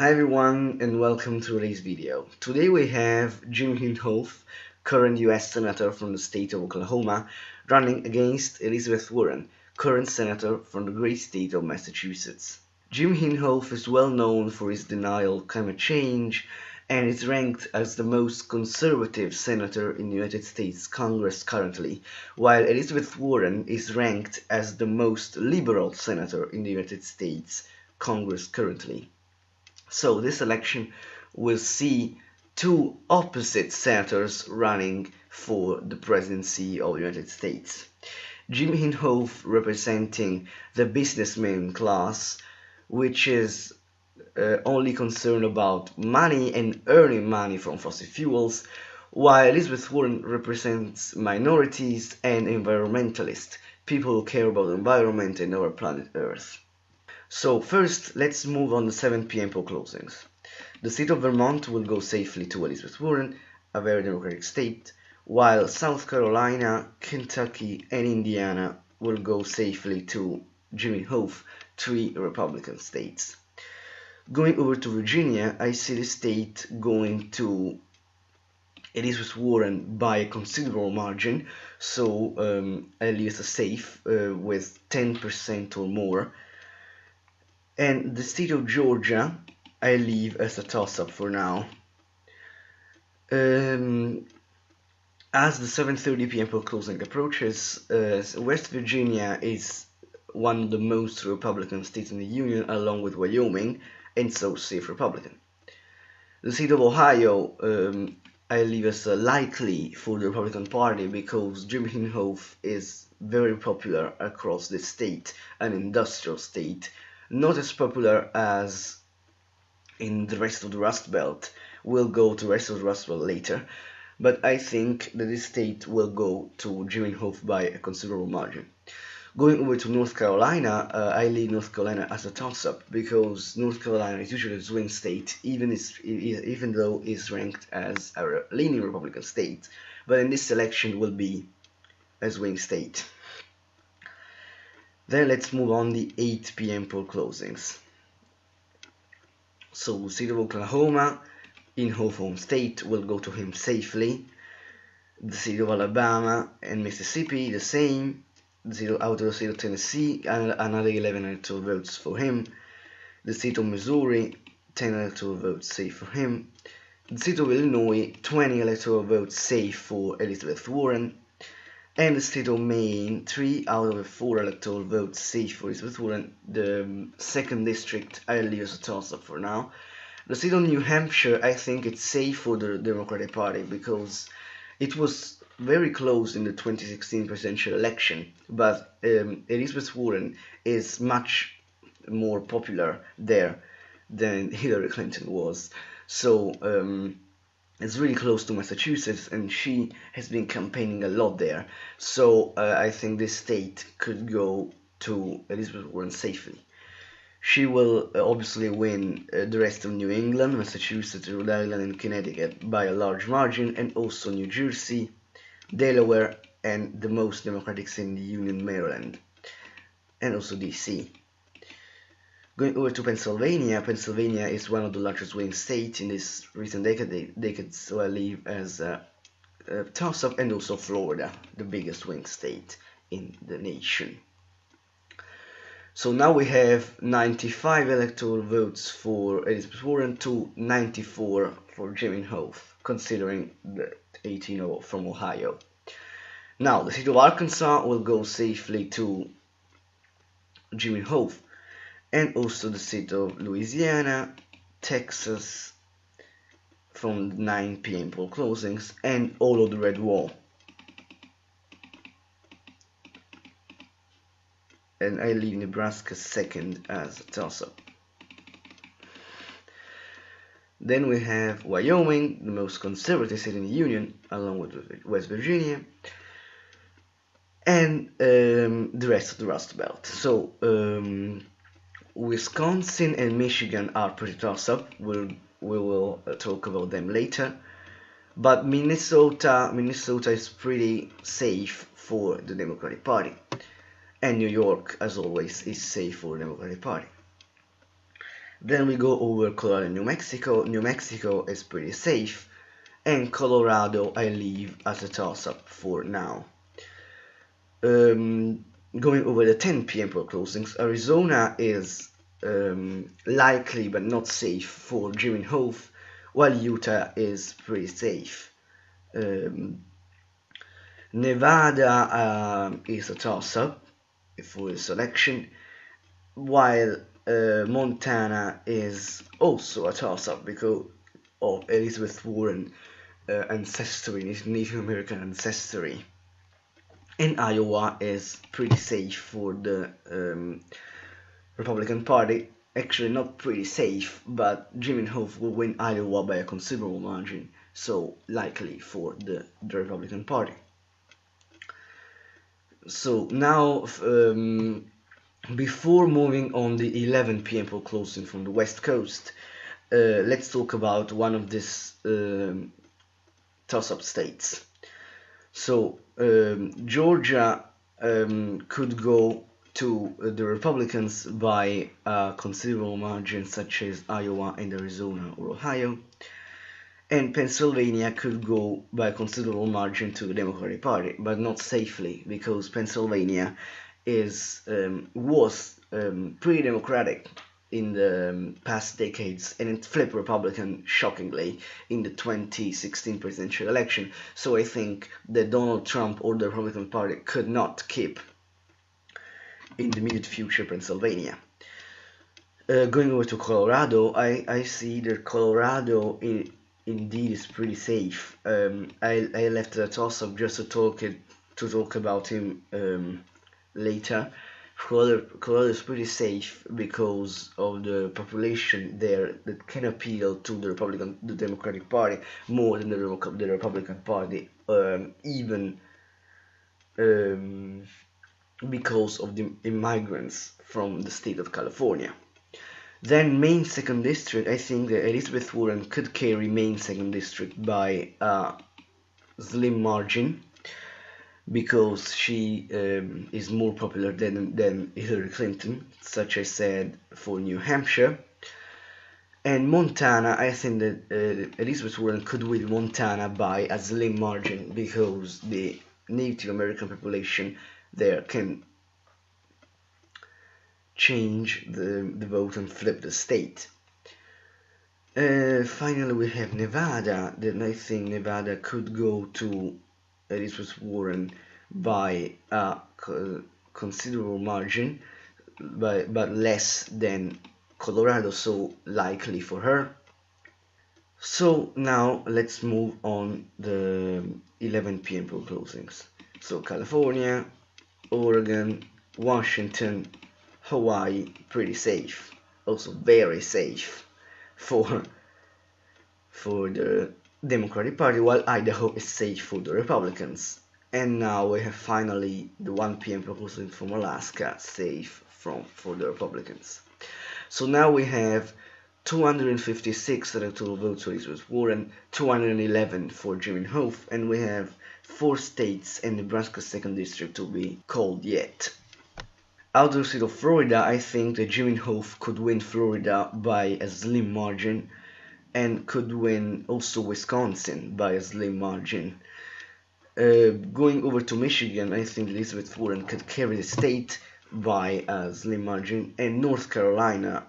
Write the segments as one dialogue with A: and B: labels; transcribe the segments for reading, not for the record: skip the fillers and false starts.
A: Hi everyone and welcome to today's video. Today we have Jim Inhofe, current US Senator from the state of Oklahoma, running against Elizabeth Warren, current Senator from the great state of Massachusetts. Jim Inhofe is well known for his denial of climate change and is ranked as the most conservative senator in the United States Congress currently, while Elizabeth Warren is ranked as the most liberal senator in the United States Congress currently. So this election will see two opposite senators running for the presidency of the United States. Jim Inhofe representing the businessman class, which is only concerned about money and earning money from fossil fuels, while Elizabeth Warren represents minorities and environmentalists, people who care about the environment and our planet Earth. So first, let's move on the 7 p.m. poll closings. The state of Vermont will go safely to Elizabeth Warren, a very Democratic state, while South Carolina, Kentucky, and Indiana will go safely to Jim Inhofe, three Republican states. Going over to Virginia, I see the state going to Elizabeth Warren by a considerable margin, so I leave it safe with 10% or more. And the state of Georgia, I leave as a toss-up for now. As the 7:30 p.m. poll closing approaches, West Virginia is one of the most Republican states in the Union, along with Wyoming, and so safe Republican. The state of Ohio, I leave as likely for the Republican Party because Jim Inhofe is very popular across the state, an industrial state, not as popular as in the rest of the Rust Belt. We'll go to the rest of the Rust Belt later, but I think that this state will go to Jim Inhofe by a considerable margin. Going over to North Carolina, I leave North Carolina as a toss-up because North Carolina is usually a swing state, even though it's ranked as a leaning Republican state, but in this election will be a swing state. Then let's move on the 8 p.m. poll closings. So state of Oklahoma, Inhofe home state, will go to him safely. The state of Alabama and Mississippi, the same. Out of the state of Tennessee, another 11 electoral votes for him. The state of Missouri, 10 electoral votes safe for him. The state of Illinois, 20 electoral votes safe for Elizabeth Warren. And the state of Maine, 3 out of the 4 electoral votes safe for Elizabeth Warren. The second district, I leave as a toss-up for now. The state of New Hampshire, I think it's safe for the Democratic Party because it was very close in the 2016 presidential election, but Elizabeth Warren is much more popular there than Hillary Clinton was. So it's really close to Massachusetts, and she has been campaigning a lot there. So I think this state could go to Elizabeth Warren safely. She will obviously win the rest of New England, Massachusetts, Rhode Island, and Connecticut by a large margin, and also New Jersey, Delaware, and the most Democratic state in the Union, Maryland, and also DC. Going over to Pennsylvania, Pennsylvania is one of the largest swing states in this recent decade, so I leave as a toss-up, and also Florida, the biggest swing state in the nation. So now we have 95 electoral votes for Elizabeth Warren to 94 for Jim Inhofe, considering the 18 from Ohio. Now, the state of Arkansas will go safely to Jim Inhofe, and also the state of Louisiana, Texas, from 9 p.m. poll closings, and all of the red wall. And I leave Nebraska second as a toss-up. Then we have Wyoming, the most conservative state in the Union, along with West Virginia, and the rest of the Rust Belt. So Wisconsin and Michigan are pretty toss-up. We will talk about them later. But Minnesota is pretty safe for the Democratic Party. And New York, as always, is safe for the Democratic Party. Then we go over Colorado and New Mexico. New Mexico is pretty safe, and Colorado I leave as a toss-up for now. Going over the 10 p.m. pro closings, Arizona is likely but not safe for Jim Inhofe, while Utah is pretty safe. Nevada is a toss-up for the selection, while Montana is also a toss-up because of Elizabeth Warren ancestry, Native American ancestry. And Iowa is pretty safe for the Republican Party. Actually, not pretty safe, but Jim Inhofe will win Iowa by a considerable margin, so likely for the Republican Party. So now, before moving on the 11 p.m. poll closing from the West Coast, let's talk about one of these toss-up states. So Georgia could go to the Republicans by a considerable margin, such as Iowa and Arizona or Ohio, and Pennsylvania could go by a considerable margin to the Democratic Party, but not safely, because Pennsylvania was pretty Democratic in the past decades, and it flipped Republican shockingly in the 2016 presidential election. So I think that Donald Trump or the Republican Party could not keep in the immediate future Pennsylvania. Going over to Colorado, I see that Colorado indeed is pretty safe. I left a toss-up just to talk about him later. Colorado is pretty safe because of the population there that can appeal to the Democratic Party more than the Republican Party, even because of the immigrants from the state of California. Then Maine 2nd District, I think that Elizabeth Warren could carry Maine 2nd District by a slim margin, because she is more popular than Hillary Clinton, such I said for New Hampshire. And Montana, I think that Elizabeth Warren could win Montana by a slim margin, because the Native American population there can change the vote and flip the state. Finally, we have Nevada. Then I think Nevada could go to Elizabeth Warren by a considerable margin, but less than Colorado, so likely for her. So now let's move on the 11 p.m. poll closings. So California, Oregon, Washington, Hawaii, pretty safe. Also very safe for the Democratic Party, while Idaho is safe for the Republicans. And now we have finally the 1 p.m. proposal from Alaska, safe for the Republicans. So now we have 256 electoral votes for Elizabeth Warren, 211 for Jim Inhofe, and we have 4 states and Nebraska's 2nd district to be called yet. Out of the state of Florida, I think that Jim Inhofe could win Florida by a slim margin, and could win also Wisconsin by a slim margin. Going over to Michigan, I think Elizabeth Warren could carry the state by a slim margin, and North Carolina,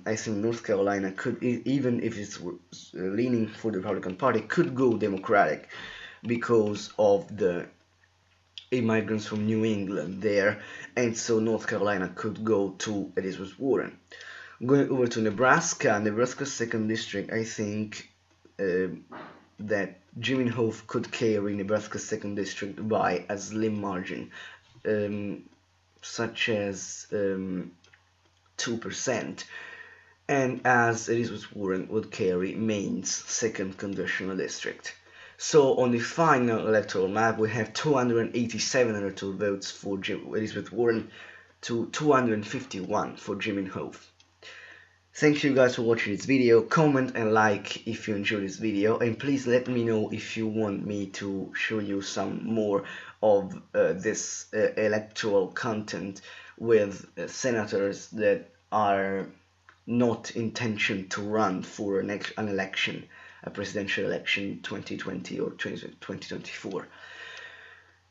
A: I think North Carolina could, even if it's leaning for the Republican Party, could go Democratic because of the immigrants from New England there, and so North Carolina could go to Elizabeth Warren. Going over to Nebraska's 2nd district, I think that Jim Inhofe could carry Nebraska's 2nd district by a slim margin, such as 2%, and as Elizabeth Warren would carry Maine's 2nd congressional district. So on the final electoral map, we have 287 electoral votes for Elizabeth Warren to 251 for Jim Inhofe. Thank you guys for watching this video. Comment and like if you enjoyed this video, and please let me know if you want me to show you some more of this electoral content with senators that are not intention to run for an election, a presidential election 2020 or 2024.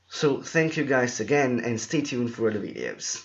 A: So thank you guys again, and stay tuned for other videos.